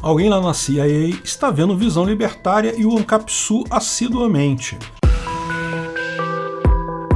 Alguém lá na CIA está vendo Visão Libertária e o Ancapsu assiduamente.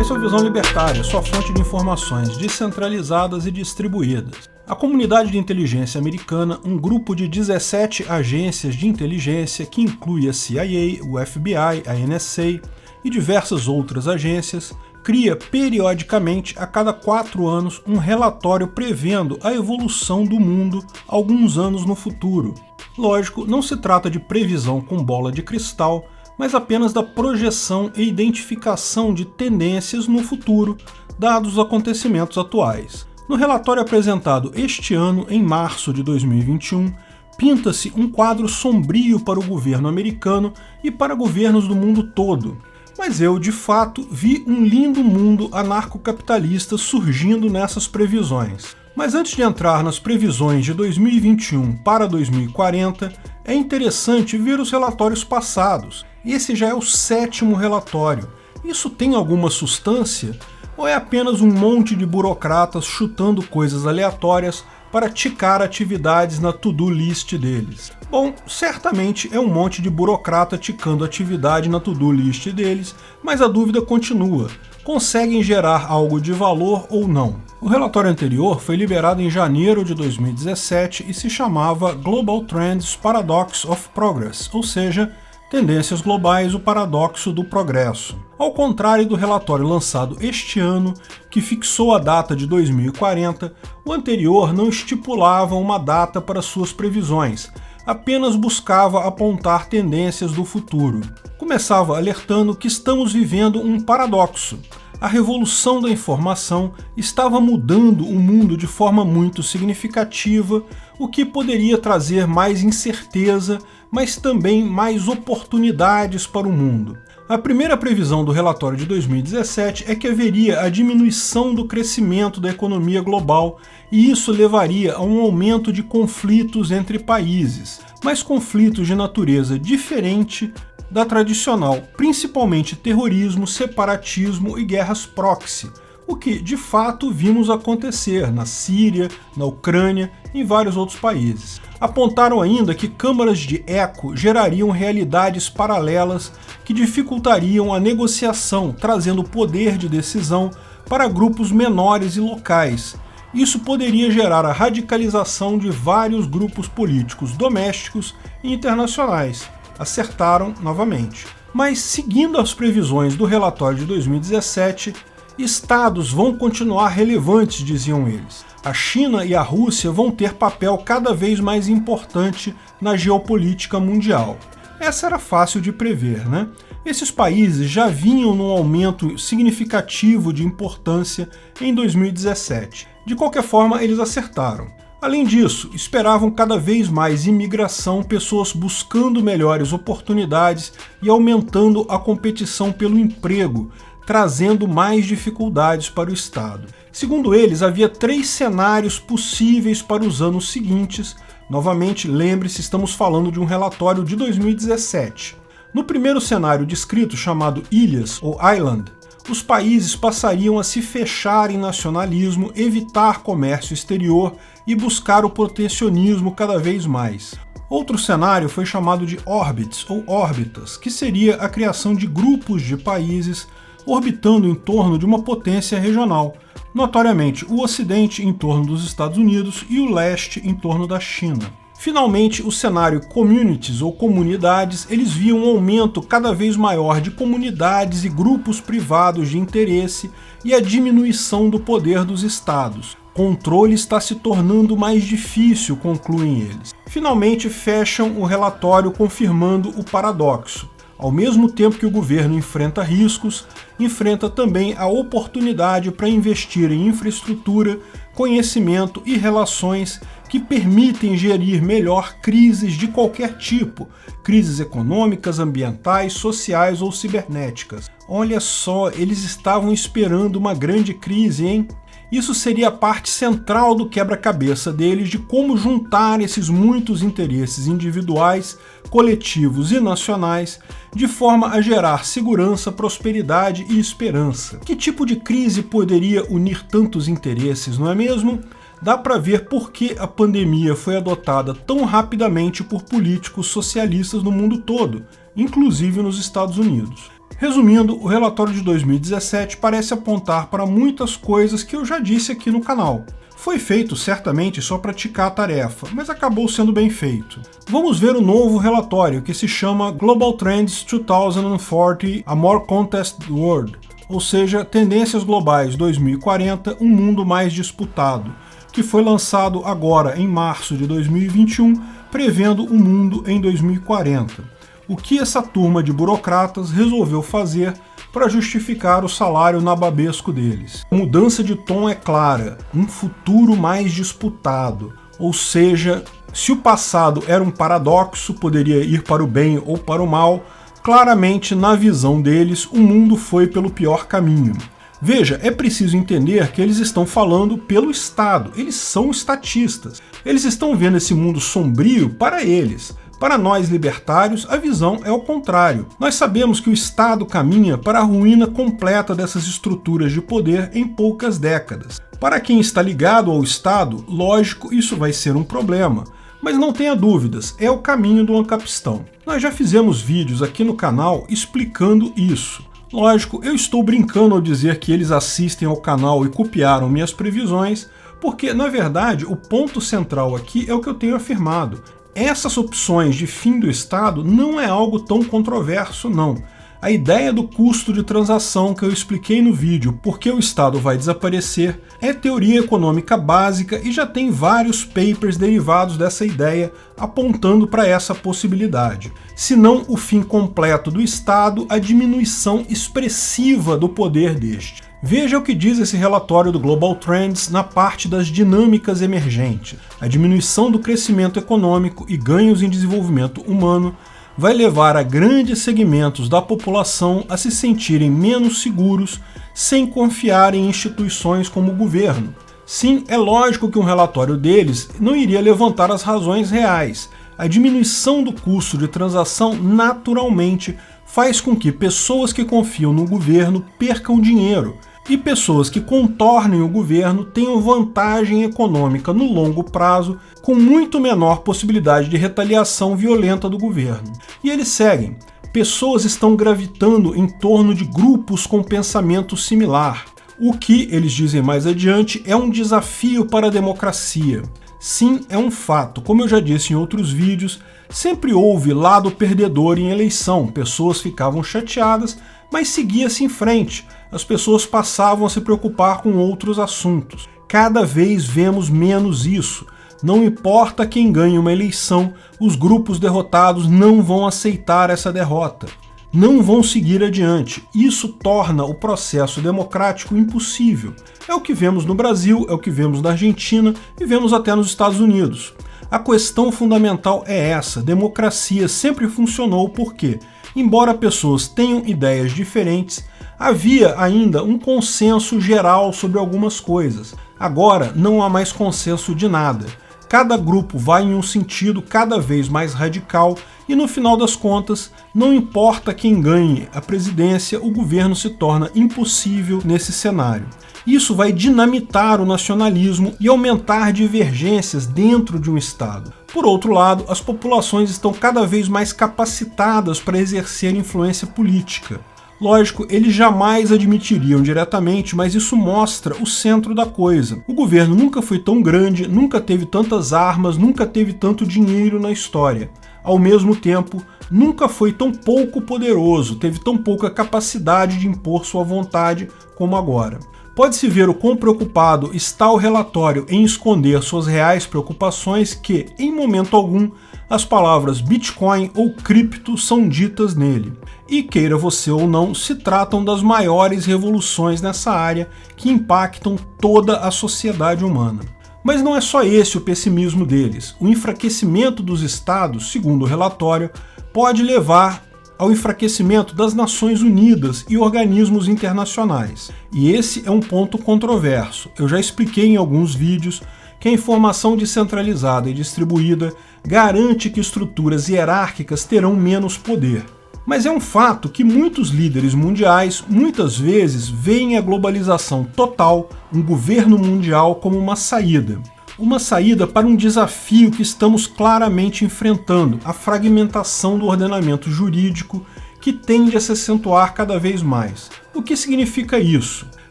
Esse é o Visão Libertária, sua fonte de informações descentralizadas e distribuídas. A comunidade de inteligência americana, um grupo de 17 agências de inteligência que inclui a CIA, o FBI, a NSA e diversas outras agências, cria periodicamente, a cada 4 anos, um relatório prevendo a evolução do mundo alguns anos no futuro. Lógico, não se trata de previsão com bola de cristal, mas apenas da projeção e identificação de tendências no futuro, dados os acontecimentos atuais. No relatório apresentado este ano, em março de 2021, pinta-se um quadro sombrio para o governo americano e para governos do mundo todo. Mas eu, de fato, vi um lindo mundo anarcocapitalista surgindo nessas previsões. Mas antes de entrar nas previsões de 2021 para 2040, é interessante ver os relatórios passados. Esse já é o 7º relatório. Isso tem alguma substância? Ou é apenas um monte de burocratas chutando coisas aleatórias para ticar atividades na to-do list deles? Bom, certamente é um monte de burocrata ticando atividade na to-do list deles, mas a dúvida continua. Conseguem gerar algo de valor ou não? O relatório anterior foi liberado em janeiro de 2017 e se chamava Global Trends Paradox of Progress, ou seja, Tendências Globais, o Paradoxo do Progresso. Ao contrário do relatório lançado este ano, que fixou a data de 2040, o anterior não estipulava uma data para suas previsões, apenas buscava apontar tendências do futuro. Começava alertando que estamos vivendo um paradoxo. A revolução da informação estava mudando o mundo de forma muito significativa, o que poderia trazer mais incerteza, mas também mais oportunidades para o mundo. A primeira previsão do relatório de 2017 é que haveria a diminuição do crescimento da economia global e isso levaria a um aumento de conflitos entre países, mas conflitos de natureza diferente da tradicional, principalmente terrorismo, separatismo e guerras proxy, o que de fato vimos acontecer na Síria, na Ucrânia e em vários outros países. Apontaram ainda que câmaras de eco gerariam realidades paralelas que dificultariam a negociação, trazendo poder de decisão para grupos menores e locais. Isso poderia gerar a radicalização de vários grupos políticos domésticos e internacionais. Acertaram novamente. Mas, seguindo as previsões do relatório de 2017, estados vão continuar relevantes, diziam eles. A China e a Rússia vão ter papel cada vez mais importante na geopolítica mundial. Essa era fácil de prever, né? Esses países já vinham num aumento significativo de importância em 2017. De qualquer forma, eles acertaram. Além disso, esperavam cada vez mais imigração, pessoas buscando melhores oportunidades e aumentando a competição pelo emprego, trazendo mais dificuldades para o Estado. Segundo eles, havia 3 cenários possíveis para os anos seguintes. Novamente, lembre-se, estamos falando de um relatório de 2017. No primeiro cenário descrito, chamado Ilhas ou Island, os países passariam a se fechar em nacionalismo, evitar comércio exterior e buscar o protecionismo cada vez mais. Outro cenário foi chamado de Orbits ou órbitas, que seria a criação de grupos de países orbitando em torno de uma potência regional, notoriamente o Ocidente em torno dos Estados Unidos e o Leste em torno da China. Finalmente, o cenário Communities ou comunidades, eles viam um aumento cada vez maior de comunidades e grupos privados de interesse e a diminuição do poder dos estados. Controle está se tornando mais difícil, concluem eles. Finalmente, fecham o relatório confirmando o paradoxo. Ao mesmo tempo que o governo enfrenta riscos, enfrenta também a oportunidade para investir em infraestrutura, conhecimento e relações que permitem gerir melhor crises de qualquer tipo, crises econômicas, ambientais, sociais ou cibernéticas. Olha só, eles estavam esperando uma grande crise, hein? Isso seria a parte central do quebra-cabeça deles de como juntar esses muitos interesses individuais, coletivos e nacionais de forma a gerar segurança, prosperidade e esperança. Que tipo de crise poderia unir tantos interesses, não é mesmo? dá para ver por que a pandemia foi adotada tão rapidamente por políticos socialistas no mundo todo, inclusive nos Estados Unidos. Resumindo, o relatório de 2017 parece apontar para muitas coisas que eu já disse aqui no canal. Foi feito certamente só para ticar a tarefa, mas acabou sendo bem feito. Vamos ver o novo relatório, que se chama Global Trends 2040, A More Contested World, ou seja, Tendências Globais 2040, um mundo mais disputado, que foi lançado agora em março de 2021, prevendo o mundo em 2040. O que essa turma de burocratas resolveu fazer para justificar o salário nababesco deles? A mudança de tom é clara, um futuro mais disputado, ou seja, se o passado era um paradoxo, poderia ir para o bem ou para o mal, claramente na visão deles o mundo foi pelo pior caminho. Veja, é preciso entender que eles estão falando pelo Estado, eles são estatistas. Eles estão vendo esse mundo sombrio para eles. Para nós libertários, a visão é o contrário. Nós sabemos que o Estado caminha para a ruína completa dessas estruturas de poder em poucas décadas. Para quem está ligado ao Estado, lógico, isso vai ser um problema. Mas não tenha dúvidas, é o caminho do ancapistão. Nós já fizemos vídeos aqui no canal explicando isso. Lógico, eu estou brincando ao dizer que eles assistem ao canal e copiaram minhas previsões, porque, na verdade, o ponto central aqui é o que eu tenho afirmado. Essas opções de fim do Estado não é algo tão controverso, não. A ideia do custo de transação que eu expliquei no vídeo, porque o Estado vai desaparecer, é teoria econômica básica e já tem vários papers derivados dessa ideia apontando para essa possibilidade. Se não o fim completo do Estado, a diminuição expressiva do poder deste. Veja o que diz esse relatório do Global Trends na parte das dinâmicas emergentes. A diminuição do crescimento econômico e ganhos em desenvolvimento humano vai levar a grandes segmentos da população a se sentirem menos seguros sem confiar em instituições como o governo. Sim, é lógico que um relatório deles não iria levantar as razões reais. A diminuição do custo de transação naturalmente faz com que pessoas que confiam no governo percam dinheiro e pessoas que contornem o governo tenham vantagem econômica no longo prazo com muito menor possibilidade de retaliação violenta do governo. E eles seguem. Pessoas estão gravitando em torno de grupos com pensamento similar. O que, eles dizem mais adiante, é um desafio para a democracia. Sim, é um fato. Como eu já disse em outros vídeos, sempre houve lado perdedor em eleição. Pessoas ficavam chateadas, mas seguia-se em frente. As pessoas passavam a se preocupar com outros assuntos. Cada vez vemos menos isso. Não importa quem ganhe uma eleição, os grupos derrotados não vão aceitar essa derrota. Não vão seguir adiante. Isso torna o processo democrático impossível. É o que vemos no Brasil, é o que vemos na Argentina e vemos até nos Estados Unidos. A questão fundamental é essa: democracia sempre funcionou porque, embora pessoas tenham ideias diferentes, havia ainda um consenso geral sobre algumas coisas. Agora não há mais consenso de nada. Cada grupo vai em um sentido cada vez mais radical e, no final das contas, não importa quem ganhe a presidência, o governo se torna impossível nesse cenário. Isso vai dinamitar o nacionalismo e aumentar divergências dentro de um Estado. Por outro lado, as populações estão cada vez mais capacitadas para exercer influência política. Lógico, eles jamais admitiriam diretamente, mas isso mostra o centro da coisa. O governo nunca foi tão grande, nunca teve tantas armas, nunca teve tanto dinheiro na história. Ao mesmo tempo, nunca foi tão pouco poderoso, teve tão pouca capacidade de impor sua vontade como agora. Pode-se ver o quão preocupado está o relatório em esconder suas reais preocupações que, em momento algum, as palavras Bitcoin ou cripto são ditas nele. E, queira você ou não, se tratam das maiores revoluções nessa área que impactam toda a sociedade humana. Mas não é só esse o pessimismo deles. O enfraquecimento dos estados, segundo o relatório, pode levar ao enfraquecimento das Nações Unidas e organismos internacionais. E esse é um ponto controverso. Eu já expliquei em alguns vídeos que a informação descentralizada e distribuída garante que estruturas hierárquicas terão menos poder. Mas é um fato que muitos líderes mundiais muitas vezes veem a globalização total, um governo mundial, como uma saída. Uma saída para um desafio que estamos claramente enfrentando, a fragmentação do ordenamento jurídico, que tende a se acentuar cada vez mais. O que significa isso?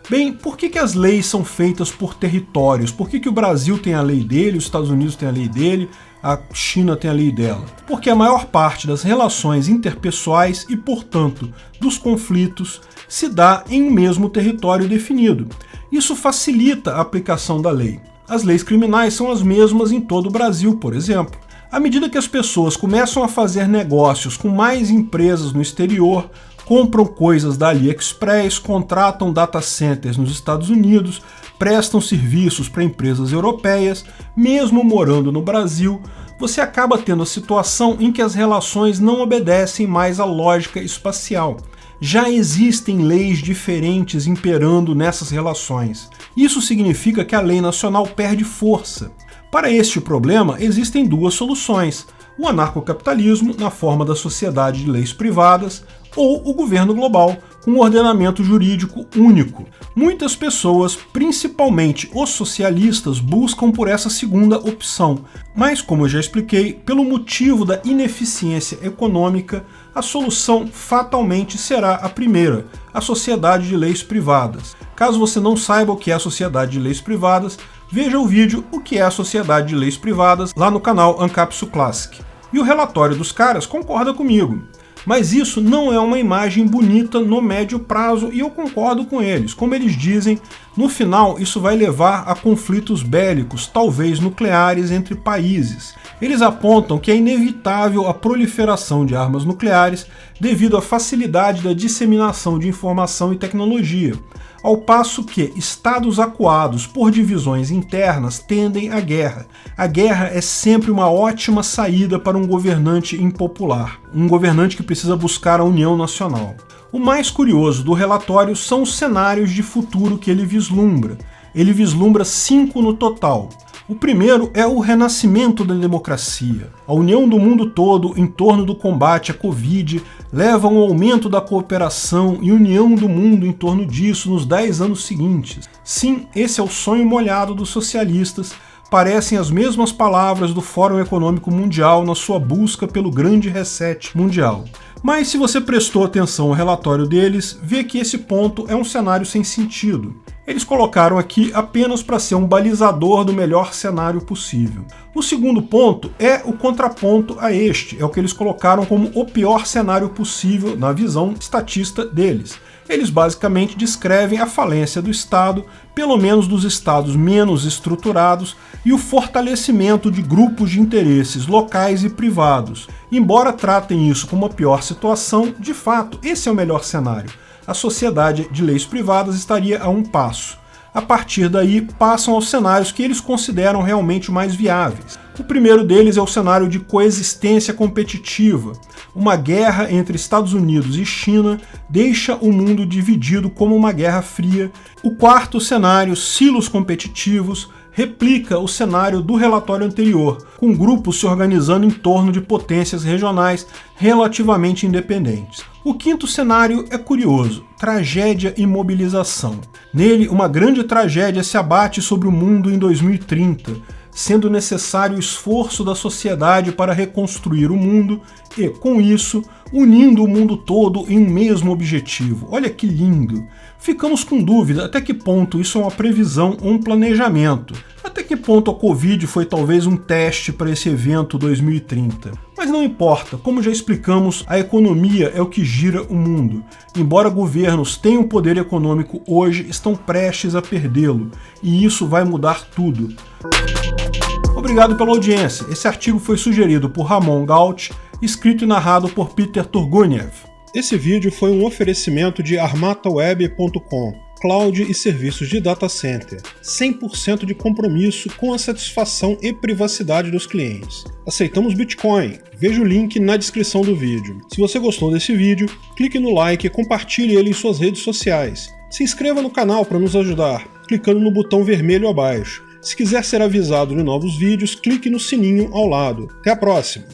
Bem, por que as leis são feitas por territórios? Por que o Brasil tem a lei dele, os Estados Unidos tem a lei dele, a China tem a lei dela? Porque a maior parte das relações interpessoais e, portanto, dos conflitos se dá em um mesmo território definido. Isso facilita a aplicação da lei. As leis criminais são as mesmas em todo o Brasil, por exemplo. À medida que as pessoas começam a fazer negócios com mais empresas no exterior, compram coisas da AliExpress, contratam data centers nos Estados Unidos, prestam serviços para empresas europeias, mesmo morando no Brasil, você acaba tendo a situação em que as relações não obedecem mais à lógica espacial. Já existem leis diferentes imperando nessas relações. Isso significa que a lei nacional perde força. Para este problema, existem duas soluções: o anarcocapitalismo, na forma da sociedade de leis privadas, ou o governo global, com um ordenamento jurídico único. Muitas pessoas, principalmente os socialistas, buscam por essa segunda opção, mas, como eu já expliquei, pelo motivo da ineficiência econômica, a solução fatalmente será a primeira, a sociedade de leis privadas. Caso você não saiba o que é a sociedade de leis privadas, veja o vídeo O que é a sociedade de leis privadas lá no canal Ancapsu Classic. E o relatório dos caras concorda comigo. Mas isso não é uma imagem bonita no médio prazo e eu concordo com eles. Como eles dizem, no final isso vai levar a conflitos bélicos, talvez nucleares, entre países. Eles apontam que é inevitável a proliferação de armas nucleares devido à facilidade da disseminação de informação e tecnologia, ao passo que estados acuados por divisões internas tendem à guerra. A guerra é sempre uma ótima saída para um governante impopular, um governante que precisa buscar a união nacional. O mais curioso do relatório são os cenários de futuro que ele vislumbra. Ele vislumbra 5 no total. O primeiro é o renascimento da democracia. A união do mundo todo em torno do combate à Covid leva a um aumento da cooperação e união do mundo em torno disso nos 10 anos seguintes. Sim, esse é o sonho molhado dos socialistas. Parecem as mesmas palavras do Fórum Econômico Mundial na sua busca pelo grande reset mundial. Mas se você prestou atenção ao relatório deles, vê que esse ponto é um cenário sem sentido. Eles colocaram aqui apenas para ser um balizador do melhor cenário possível. O segundo ponto é o contraponto a este, é o que eles colocaram como o pior cenário possível na visão estatista deles. Eles basicamente descrevem a falência do Estado, pelo menos dos estados menos estruturados, e o fortalecimento de grupos de interesses locais e privados. Embora tratem isso como a pior situação, de fato, esse é o melhor cenário. A sociedade de leis privadas estaria a um passo. A partir daí, passam aos cenários que eles consideram realmente mais viáveis. O primeiro deles é o cenário de coexistência competitiva. Uma guerra entre Estados Unidos e China deixa o mundo dividido como uma guerra fria. O quarto cenário, silos competitivos, replica o cenário do relatório anterior, com grupos se organizando em torno de potências regionais relativamente independentes. O quinto cenário é curioso: tragédia e mobilização. Nele, uma grande tragédia se abate sobre o mundo em 2030, sendo necessário o esforço da sociedade para reconstruir o mundo e, com isso, unindo o mundo todo em um mesmo objetivo. Olha que lindo! Ficamos com dúvida até que ponto isso é uma previsão ou um planejamento. Até que ponto a Covid foi talvez um teste para esse evento 2030. Mas não importa, como já explicamos, a economia é o que gira o mundo. Embora governos tenham poder econômico hoje, estão prestes a perdê-lo. E isso vai mudar tudo. Obrigado pela audiência. Esse artigo foi sugerido por Ramon Gaut, escrito e narrado por Peter Turguniev. Esse vídeo foi um oferecimento de armataweb.com, cloud e serviços de data center, 100% de compromisso com a satisfação e privacidade dos clientes. Aceitamos Bitcoin, veja o link na descrição do vídeo. Se você gostou desse vídeo, clique no like e compartilhe ele em suas redes sociais. Se inscreva no canal para nos ajudar, clicando no botão vermelho abaixo. Se quiser ser avisado de novos vídeos, clique no sininho ao lado. Até a próxima!